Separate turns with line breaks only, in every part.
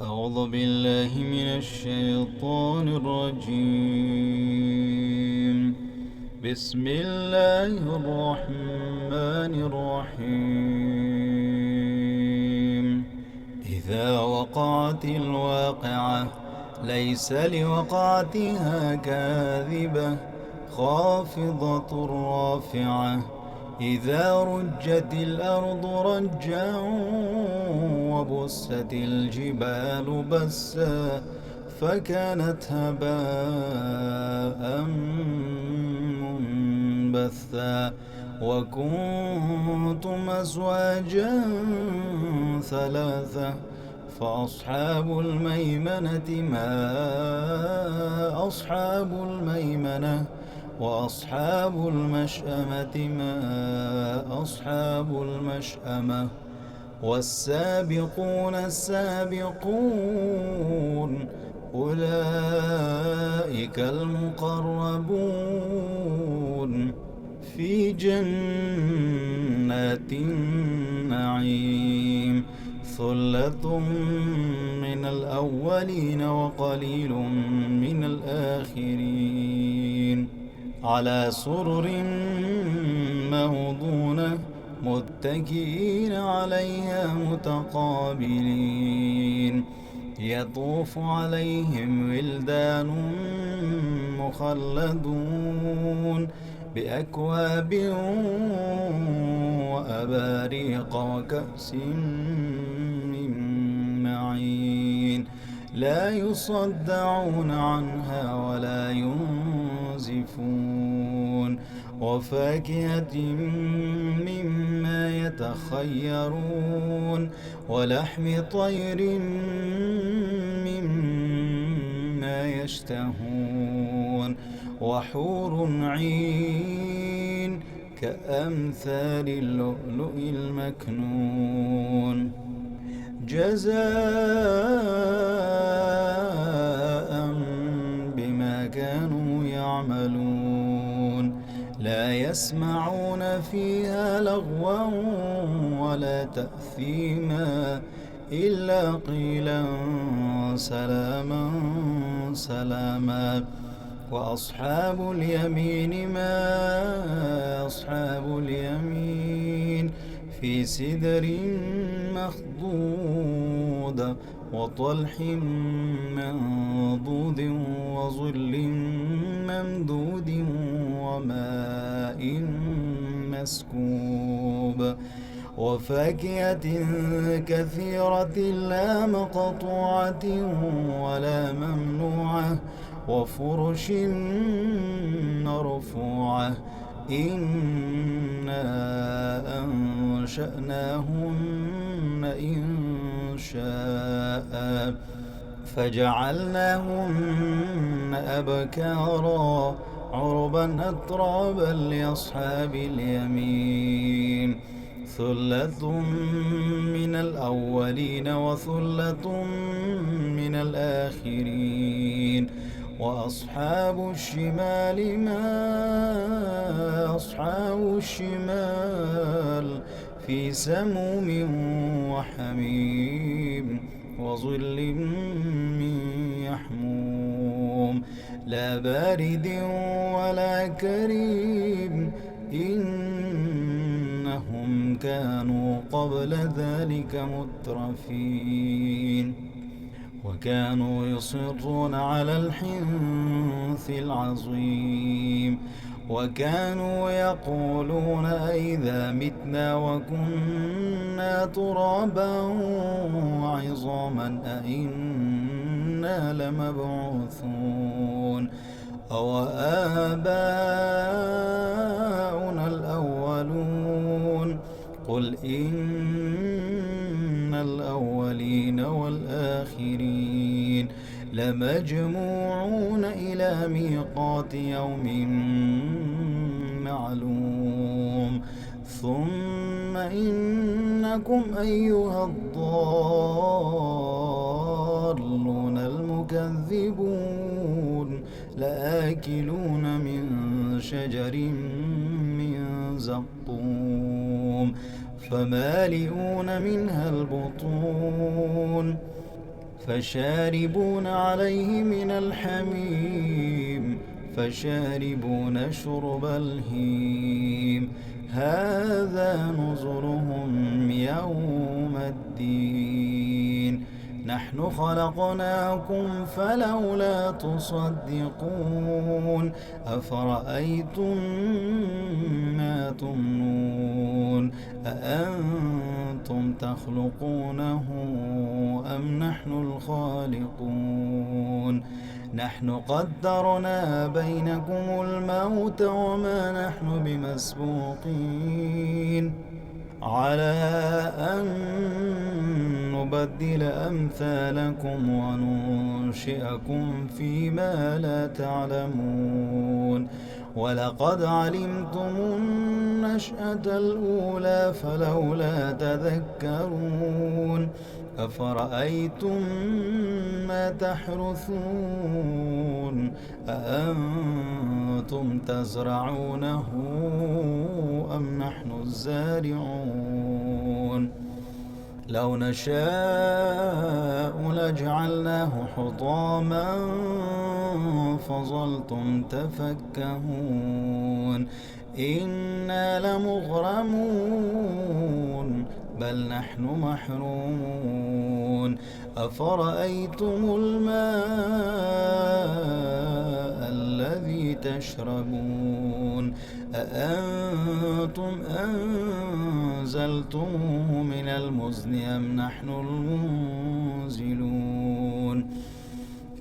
أعوذ بالله من الشيطان الرجيم. بسم الله الرحمن الرحيم. إذا وقعت الواقعة ليس لوقعتها كاذبة خافضة رافعة. إذا رجت الأرض رجا وبست الجبال بسا فكانت هباء منبثا وكنتم أزواجا ثلاثة فأصحاب الميمنة ما أصحاب الميمنة وأصحاب المشأمة ما أصحاب المشأمة والسابقون السابقون أولئك المقربون في جنات النعيم ثلة من الأولين وقليل من الآخرين على سرر موضونة متكئين عليها متقابلين يطوف عليهم ولدان مخلدون بأكواب وأباريق وكأس من معين لا يصدعون عنها ولا ينزفون وفاكهة مما يتخيرون ولحم طير مما يشتهون وحور عين كأمثال اللؤلؤ المكنون جزاء بما كانوا يعملون لا يسمعون فيها لغوا ولا تأثيما إلا قيلا سلاما سلاما وأصحاب اليمين ما أصحاب اليمين في سدر مخضود وطلح منضود وظل ممدود وماء مسكوب وفاكهة كثيرة لا مقطوعة ولا ممنوعة وفرش مرفوعة إنا أنشأناهن إنشاء فجعلناهن أبكارا عربا أترابا لأصحاب اليمين ثلة من الأولين وثلة من الآخرين وأصحاب الشمال ما أصحاب الشمال في سموم وحميم وظل من يحموم لا بارد ولا كريم إنهم كانوا قبل ذلك مترفين وكانوا يصرون على الحنث العظيم وكانوا يقولون أئذا متنا وكنا ترابا وعظاما أئنا لمبعوثون أو آباؤنا الأولون قل إن الأولين والآخرين لمجموعون إلى ميقات يوم معلوم ثم إنكم أيها الضالون المكذبون لآكلون من شجر من زقوم فمالئون منها البطون فشاربون عليه من الحميم فشاربون شرب الهيم هذا نزلهم يوم الدين نحن خلقناكم فلولا تصدقون أفرأيتم ما تمنون أأنتم تخلقونه أم نحن الخالقون نحن قدرنا بينكم الموت وما نحن بمسبوقين على أن نبدل أمثالكم وننشئكم فيما لا تعلمون ولقد علمتم النشأة الأولى فلولا تذكرون أفرأيتم ما تحرثون أأنتم تزرعونه أم نحن الزارعون لو نشاء لجعلناه حطاما فظلتم تفكهون إنا لمغرمون بل نحن محرومون أفرأيتم الماء الذي تشربون أأنتم أنزلتموه من المزن أم نحن المنزلون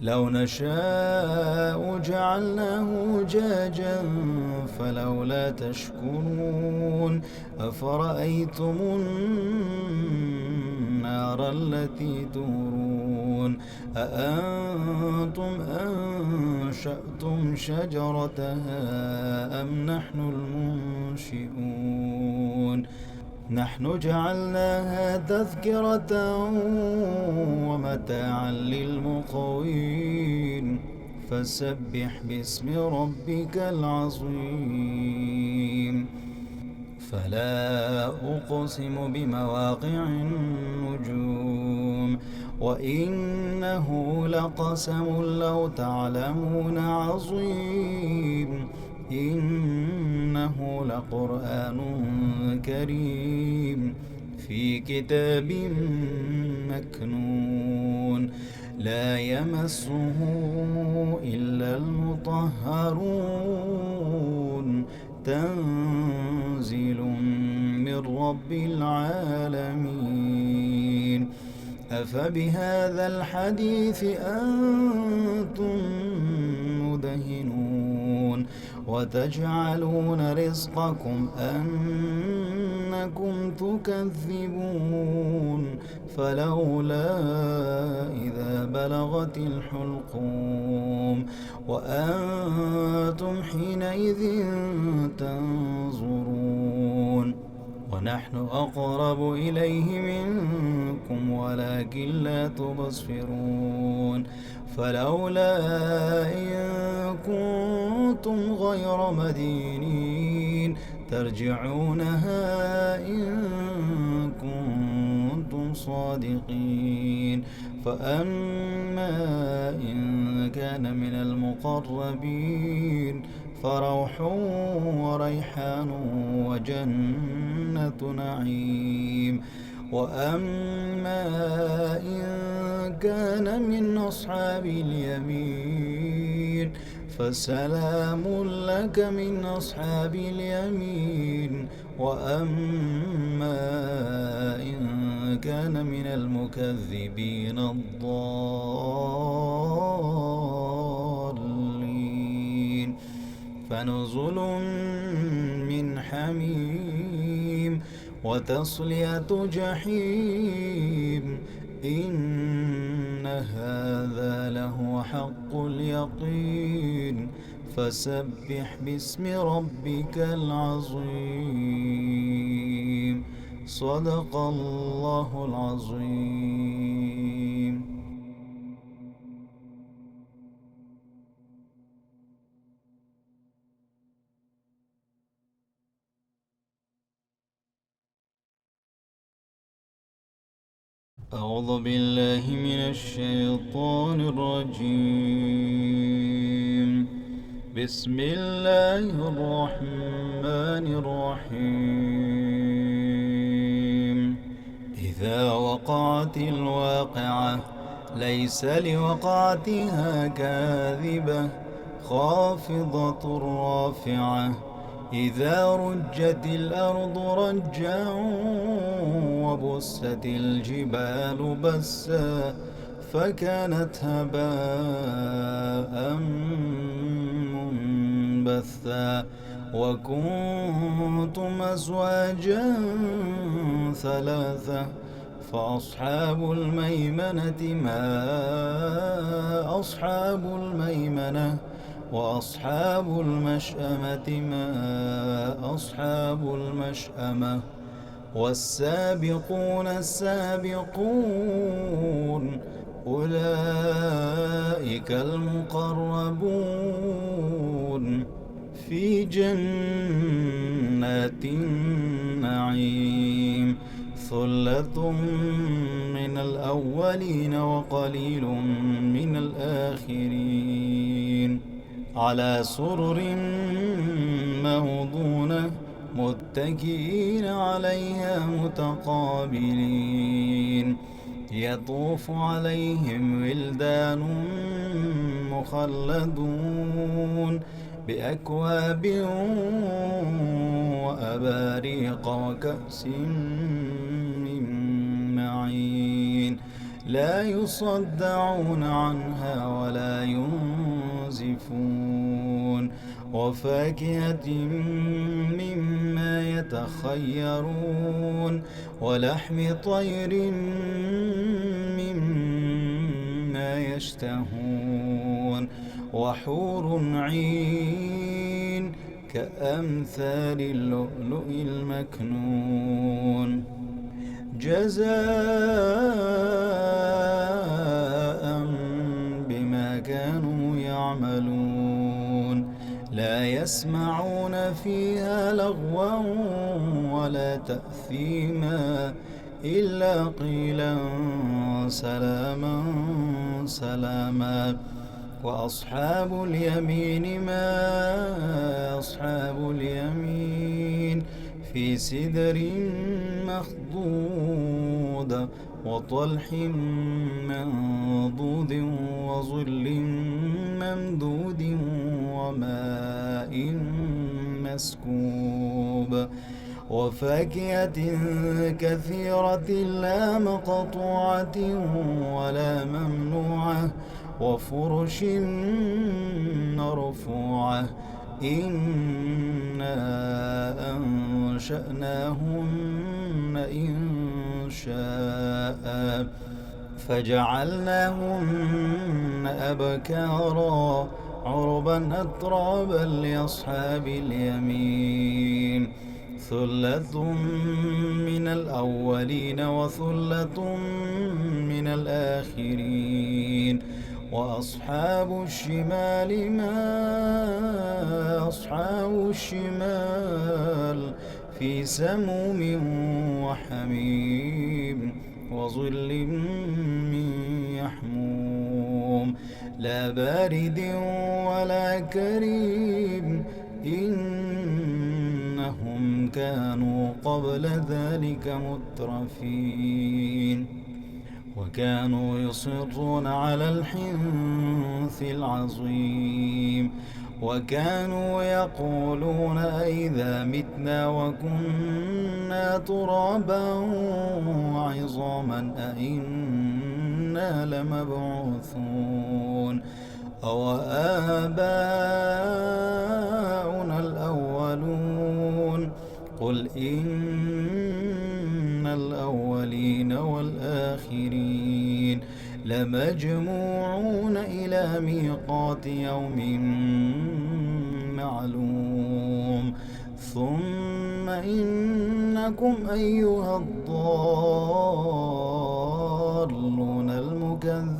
لو نشاء جعلناه أجاجا فلولا تشكرون أفرأيتم النار التي تورون أأنتم أنشأتم شجرتها أم نحن المنشئون نحن جعلناها تذكرة ومتاعا للمقوين فسبح باسم ربك العظيم فلا أقسم بمواقع النجوم وإنه لقسم لو تعلمون عظيم إنه لقرآن كريم في كتاب مكنون لا يمسه إلا المطهرون تنزيل من رب العالمين أفبهذا الحديث أنتم مدهنون وتجعلون رزقكم أنكم تكذبون فلولا إذا بلغت الحلقوم وأنتم حينئذ تنظرون ونحن أقرب إليه منكم ولكن لا تبصرون فلولا إن كنتم غير مدينين ترجعونها إن كنتم صادقين فأما إن كان من المقربين فروح وريحان وجنة نعيم وأما إن كان من أصحاب اليمين فسلام لك من أصحاب اليمين وأما إن كان من المكذبين الضالين فنزل من حميم وتصلية جحيم إن هذا لهو حق اليقين فسبح باسم ربك العظيم صدق الله العظيم. أعوذ بالله من الشيطان الرجيم. بسم الله الرحمن الرحيم. إذا وقعت الواقعة ليس لوقعتها كاذبة خافضة رافعة. إذا رجت الأرض رجا وبست الجبال بسا فكانت هباء منبثا وكنتم أزواجا ثلاثة فأصحاب الميمنة ما أصحاب الميمنة وأصحاب المشأمة ما أصحاب المشأمة والسابقون السابقون أولئك المقربون في جنات النعيم ثلة من الأولين وقليل من الآخرين على سرر موضونة متكئين عليها متقابلين يطوف عليهم ولدان مخلدون بأكواب وأباريق وكأس من معين لا يصدعون عنها ولا ينزفون وفاكهة مما يتخيرون ولحم طير مما يشتهون وحور عين كأمثال اللؤلؤ المكنون جزاء بما كانوا يعملون لا يسمعون فيها لغوا ولا تأثيما إلا قيلا سلاما سلاما وأصحاب اليمين ما أصحاب اليمين في سدر مخضود وطلح منضود وظل ممدود وماء مسكوب وفاكهة كثيرة لا مقطوعة ولا ممنوعة وفرش مرفوعة إنا أنشأناهن إنشاء فجعلناهن أبكارا عربا أترابا لأصحاب اليمين ثلة من الأولين وثلة من الآخرين وأصحاب الشمال ما أصحاب الشمال في سموم وحميم وظل من يحموم لا بارد ولا كريم إنهم كانوا قبل ذلك مترفين وكانوا يصرون على الحنث العظيم وكانوا يقولون أئذا متنا وكنا ترابا وعظاما أئنا لمبعوثون أو آباؤنا الأولون قل إن الأولين والآخرين لمجموعون إلى ميقات يوم معلوم ثم إنكم أيها الضالون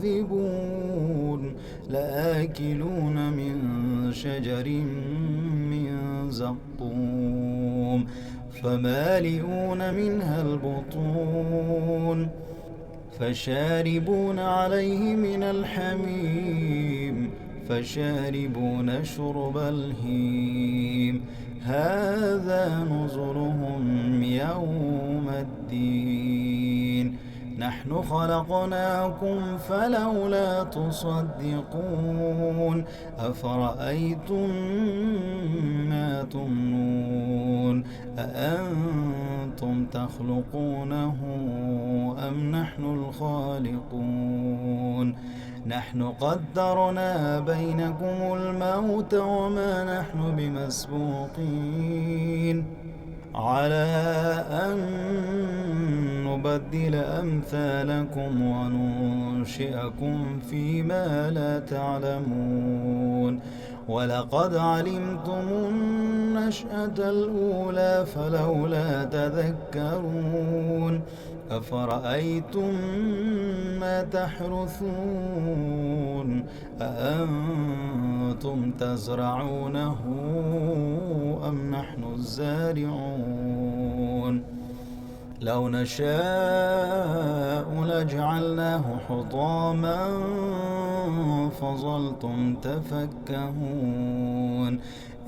المكذبون لآكلون من شجر من زقوم فمالئون منها البطون فشاربون عليه من الحميم فشاربون شرب الهيم هذا نزلهم يوم الدين نحن خلقناكم فلولا تصدقون أفرأيتم ما تمنون أأنتم تخلقونه أم نحن الخالقون نحن قدرنا بينكم الموت وما نحن بمسبوقين على أن نبدل أمثالكم وننشئكم فيما لا تعلمون ولقد علمتم النشأة الأولى فلولا تذكرون أفرأيتم ما تحرثون أأنتم تزرعونه أم نحن الزارعون لو نشاء لجعلناه حطاما فظلتم تفكهون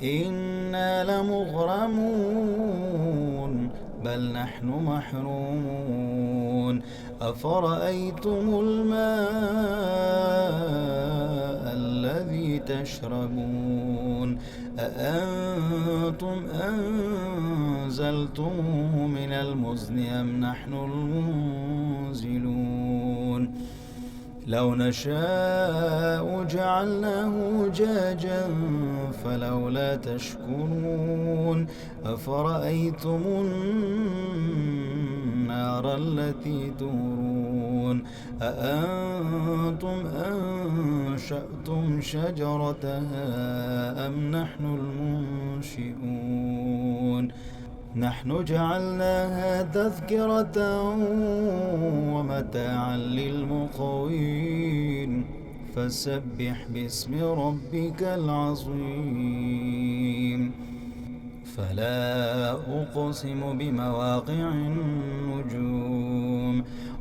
إنا لمغرمون بل نحن محرومون أفرأيتم الماء الذي تشربون أأنتم أنزلتموه من المزن أم نحن المنزلون لو نشاء جعلناه أجاجا فلولا تشكرون أفرأيتم النار التي تورون أأنتم أنشأتم شجرتها أم نحن المنشئون نحن جعلناها تذكرة ومتاعا للمقوين فسبح باسم ربك العظيم فلا أقسم بمواقع النجوم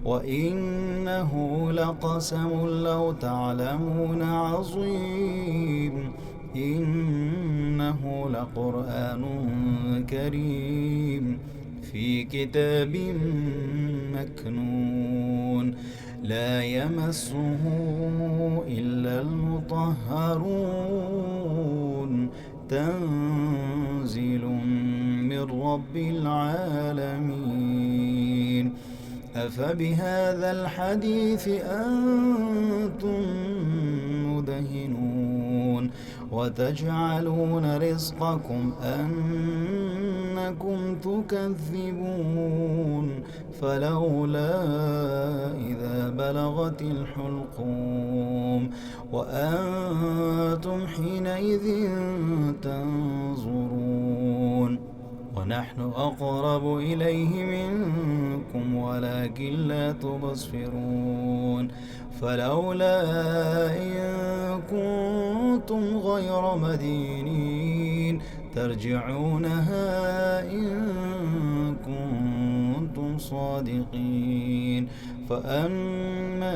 وإنه لقسم لو تعلمون عظيم إنه لقرآن كريم في كتاب مكنون لا يمسه إلا المطهرون تنزيل من رب العالمين أفبهذا الحديث أنتم مدهنون وتجعلون رزقكم أنكم تكذبون فلولا إذا بلغت الحلقوم وأنتم حينئذ تنظرون ونحن أقرب إليه منكم ولكن لا تبصرون فلولا إن كنتم غير مدينين ترجعونها إن كنتم صادقين فأما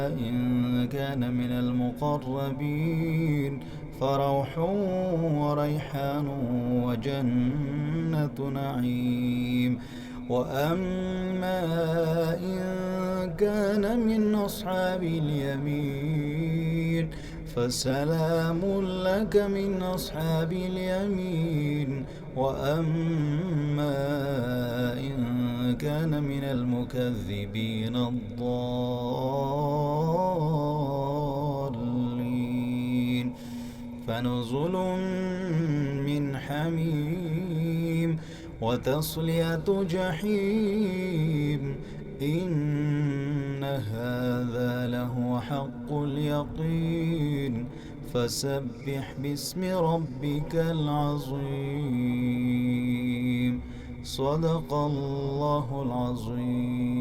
إن كان من المقربين فروح وريحان وجنة نعيم وأما إن كان من أصحاب اليمين فسلام لك من أصحاب اليمين وأما إن كان من المكذبين الضالين فنزل من حميم وتصلية جحيم إن هذا لهو حق اليقين فسبح باسم ربك العظيم صدق الله العظيم.